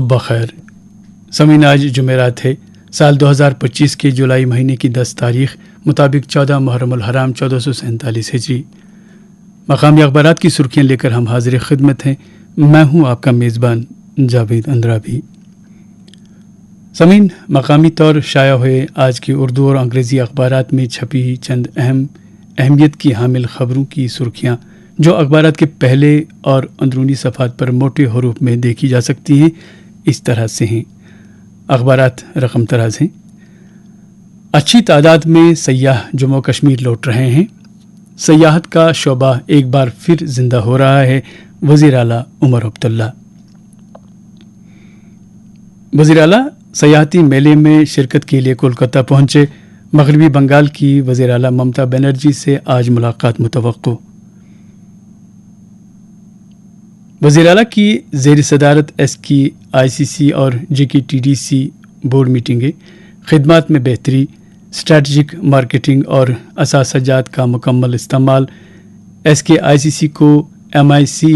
صبح خیر سمین، آج جمعرات ہے، سال 2025 کے جولائی مہینے کی 10 تاریخ مطابق 14 محرم الحرام 1447 ہجری۔ مقامی اخبارات کی سرخیاں لے کر ہم حاضر خدمت ہیں۔ میں ہوں آپ کا میزبان جاوید اندرابی۔ سمین، مقامی طور شائع ہوئے آج کی اردو اور انگریزی اخبارات میں چھپی چند اہمیت کی حامل خبروں کی سرخیاں جو اخبارات کے پہلے اور اندرونی صفحات پر موٹے حروف میں دیکھی جا سکتی ہیں اس طرح سے ہیں۔ اخبارات رقم طراز ہیں۔ اچھی تعداد میں سیاح جموں کشمیر لوٹ رہے ہیں۔ سیاحت کا شعبہ ایک بار پھر زندہ ہو رہا ہے۔ وزیر اعلیٰ عمر عبداللہ۔ وزیر اعلیٰ سیاحتی میلے میں شرکت کے لیے کولکتہ پہنچے۔ مغربی بنگال کی وزیر اعلیٰ ممتا بنرجی سے آج ملاقات متوقع۔ وزیر اعلیٰ کی زیر صدارت ایس کی آئی سی سی اور جے کی ٹی ڈی سی بورڈ میٹنگیں، خدمات میں بہتری، اسٹریٹجک مارکیٹنگ اور اثاثہ جات کا مکمل استعمال، ایس کے آئی سی سی کو ایم آئی سی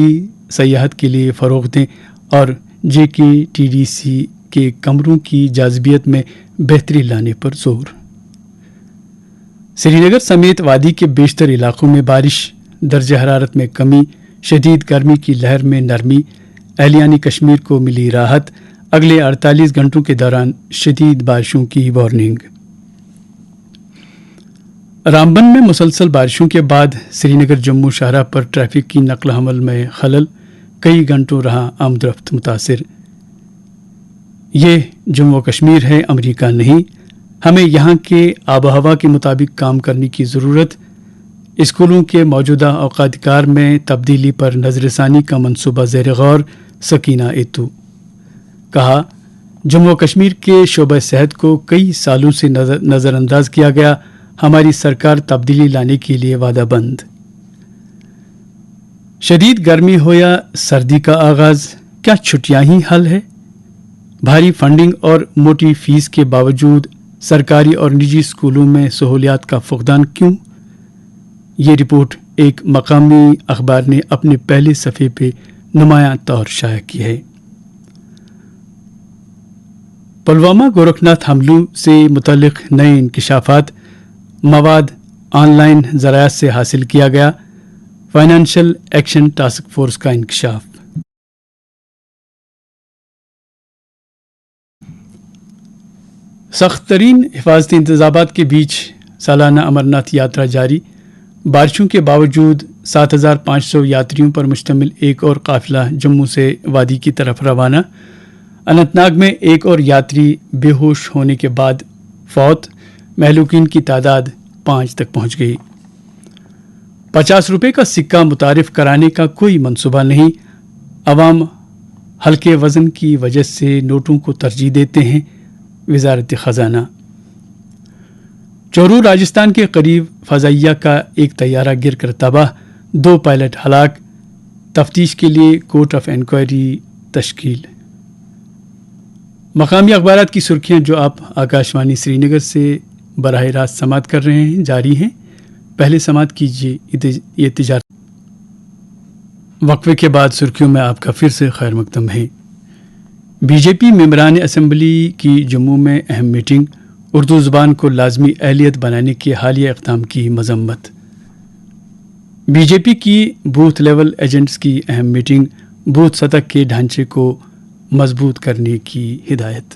سیاحت کے لیے فروغ دیں اور جے کی ٹی ڈی سی کے کمروں کی جاذبیت میں بہتری لانے پر زور۔ سری نگر سمیت وادی کے بیشتر علاقوں میں بارش، درجہ حرارت میں کمی، شدید گرمی کی لہر میں نرمی، اہلیان کشمیر کو ملی راحت، اگلے 48 گھنٹوں کے دوران شدید بارشوں کی وارننگ۔ رامبن میں مسلسل بارشوں کے بعد سری نگر جموں شاہراہ پر ٹریفک کی نقل و حمل میں خلل، کئی گھنٹوں رہا آمد و رفت متاثر۔ یہ جموں کشمیر ہے، امریکہ نہیں۔ ہمیں یہاں کے آب و ہوا کے مطابق کام کرنے کی ضرورت۔ اسکولوں کے موجودہ اوقات کار میں تبدیلی پر نظر ثانی کا منصوبہ زیر غور، سکینہ ایتو۔ کہا، جموں کشمیر کے شعبہ صحت کو کئی سالوں سے نظر انداز کیا گیا، ہماری سرکار تبدیلی لانے کے لیے وعدہ بند۔ شدید گرمی ہو یا سردی کا آغاز، کیا چھٹیاں ہی حل ہے؟ بھاری فنڈنگ اور موٹی فیس کے باوجود سرکاری اور نجی اسکولوں میں سہولیات کا فقدان کیوں؟ یہ رپورٹ ایک مقامی اخبار نے اپنے پہلے صفحے پہ نمایاں طور شائع کی ہے۔ پلوامہ گورکھناتھ حملوں سے متعلق نئے انکشافات، مواد آن لائن ذرائع سے حاصل کیا گیا، فائنانشل ایکشن ٹاسک فورس کا انکشاف۔ سخت ترین حفاظتی انتظامات کے بیچ سالانہ امرناتھ یاترا جاری، بارشوں کے باوجود 7500 یاتریوں پر مشتمل ایک اور قافلہ جموں سے وادی کی طرف روانہ۔ اننت ناگ میں ایک اور یاتری بے ہوش ہونے کے بعد فوت، مہلوکین کی تعداد 5 تک پہنچ گئی۔ 50 روپے کا سکہ متعارف کرانے کا کوئی منصوبہ نہیں، عوام ہلکے وزن کی وجہ سے نوٹوں کو ترجیح دیتے ہیں، وزارت خزانہ۔ چورو راجستھان کے قریب فضائیہ کا ایک طیارہ گر کر تباہ، 2 پائلٹ ہلاک، تفتیش کے لیے کورٹ آف انکوائری تشکیل۔ مقامی اخبارات کی سرخیاں جو آپ آکاشوانی سری نگر سے براہ راست سماعت کر رہے ہیں جاری ہیں۔ پہلے سماعت کیجیے یہ تجارت۔ وقفے کے بعد سرخیوں میں آپ کا پھر سے خیر مقدم ہے۔ بی جے پی ممبران اسمبلی کی جموں میں اہم میٹنگ، اردو زبان کو لازمی اہلیت بنانے کے حالیہ اقدام کی مذمت۔ بی جے پی کی بوتھ لیول ایجنٹس کی اہم میٹنگ، بوتھ سطح کے ڈھانچے کو مضبوط کرنے کی ہدایت۔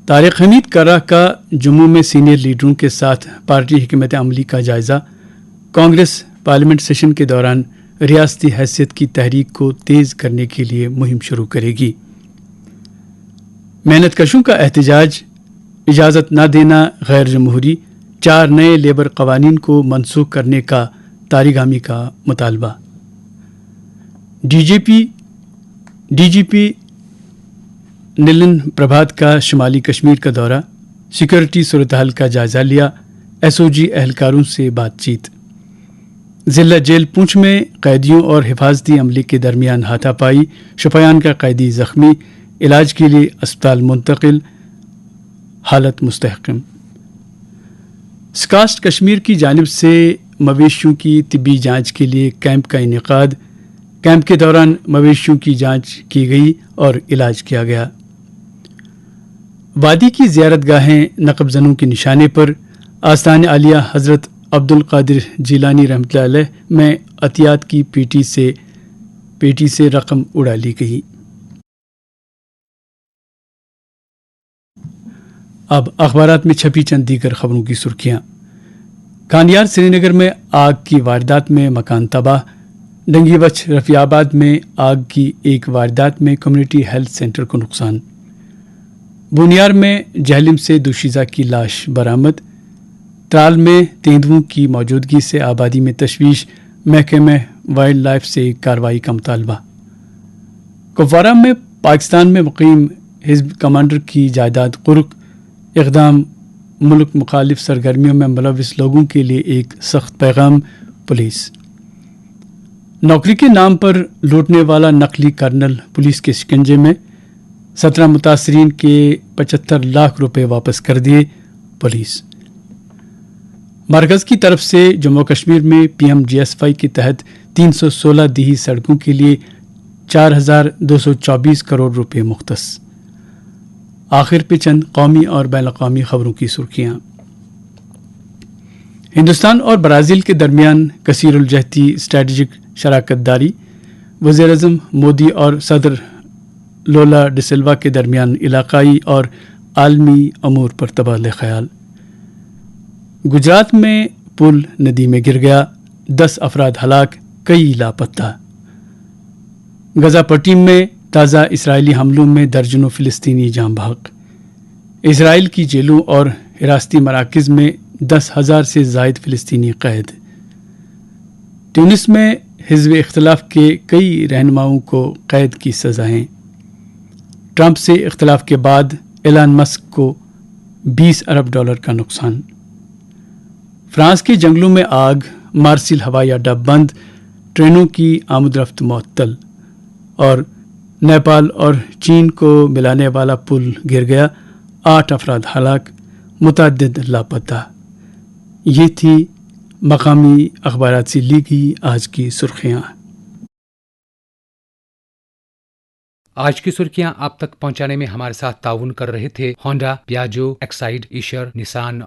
طارق حمید کرہ کا جموں میں سینئر لیڈروں کے ساتھ پارٹی حکمت عملی کا جائزہ۔ کانگریس پارلیمنٹ سیشن کے دوران ریاستی حیثیت کی تحریک کو تیز کرنے کے لیے مہم شروع کرے گی۔ محنت کشوں کا احتجاج، اجازت نہ دینا غیر جمہوری، 4 نئے لیبر قوانین کو منسوخ کرنے کا تاریگامی کا مطالبہ۔ ڈی جی پی نلن پربھات کا شمالی کشمیر کا دورہ، سیکورٹی صورتحال کا جائزہ لیا، ایس او جی اہلکاروں سے بات چیت۔ ضلع جیل پونچھ میں قیدیوں اور حفاظتی عملے کے درمیان ہاتھا پائی، شوپیان کا قیدی زخمی، علاج کے لیے اسپتال منتقل، حالت مستحکم۔ سکاسٹ کشمیر کی جانب سے مویشیوں کی طبی جانچ کے لیے کیمپ کا انعقاد، کیمپ کے دوران مویشیوں کی جانچ کی گئی اور علاج کیا گیا۔ وادی کی زیارت گاہیں نقب زنوں کے نشانے پر آستان عالیہ حضرت عبد القادر جیلانی رحمۃ اللہ علیہ میں عطیات کی پیٹی سے رقم اڑا لی گئی۔ اب اخبارات میں چھپی چند دیگر خبروں کی سرخیاں۔ کانیار سری نگر میں آگ کی واردات میں مکان تباہ، ڈنگی وچ رفیع آباد میں آگ کی ایک واردات میں کمیونٹی ہیلتھ سینٹر کو نقصان، بونیار میں جہلم سے دوشیزہ کی لاش برآمد، ترال میں تیندوؤں کی موجودگی سے آبادی میں تشویش، محکمہ وائلڈ لائف سے کارروائی کا مطالبہ۔ کپوارہ میں پاکستان میں مقیم حزب کمانڈر کی جائیداد قرق، اقدام ملک مخالف سرگرمیوں میں ملوث لوگوں کے لیے ایک سخت پیغام، پولیس۔ نوکری کے نام پر لوٹنے والا نقلی کرنل پولیس کے شکنجے میں، 17 متاثرین کے 75 لاکھ روپے واپس کر دیے، پولیس۔ مرکز کی طرف سے جموں کشمیر میں PMGSY کے تحت 316 دیہی سڑکوں کے لیے 4224 کروڑ روپے مختص۔ آخر پہ چند قومی اور بین الاقوامی خبروں کی سرخیاں۔ ہندوستان اور برازیل کے درمیان کثیر الجہتی اسٹریٹجک شراکت داری، وزیر اعظم مودی اور صدر لولا ڈی سلوا کے درمیان علاقائی اور عالمی امور پر تبادلہ خیال۔ گجرات میں پل ندی میں گر گیا، 10 افراد ہلاک، کئی لاپتہ۔ غزہ پٹی میں تازہ اسرائیلی حملوں میں درجنوں فلسطینی جاں بحق۔ اسرائیل کی جیلوں اور حراستی مراکز میں 10,000 سے زائد فلسطینی قید۔ تیونس میں حزب اختلاف کے کئی رہنماؤں کو قید کی سزائیں۔ ٹرمپ سے اختلاف کے بعد ایلان مسک کو $20 ارب کا نقصان۔ فرانس کے جنگلوں میں آگ، مارسیل ہوائی اڈہ بند، ٹرینوں کی آمد رفت معطل، اور نیپال اور چین کو ملانے والا پل گر گیا، 8 افراد ہلاک، متعدد لاپتہ۔ یہ تھی مقامی اخبارات سے لی گئی آج کی سرخیاں۔ آج کی سرخیاں آپ تک پہنچانے میں ہمارے ساتھ تعاون کر رہے تھے ہونڈا، پیاجو، ایکسائڈ، ایشر، نسان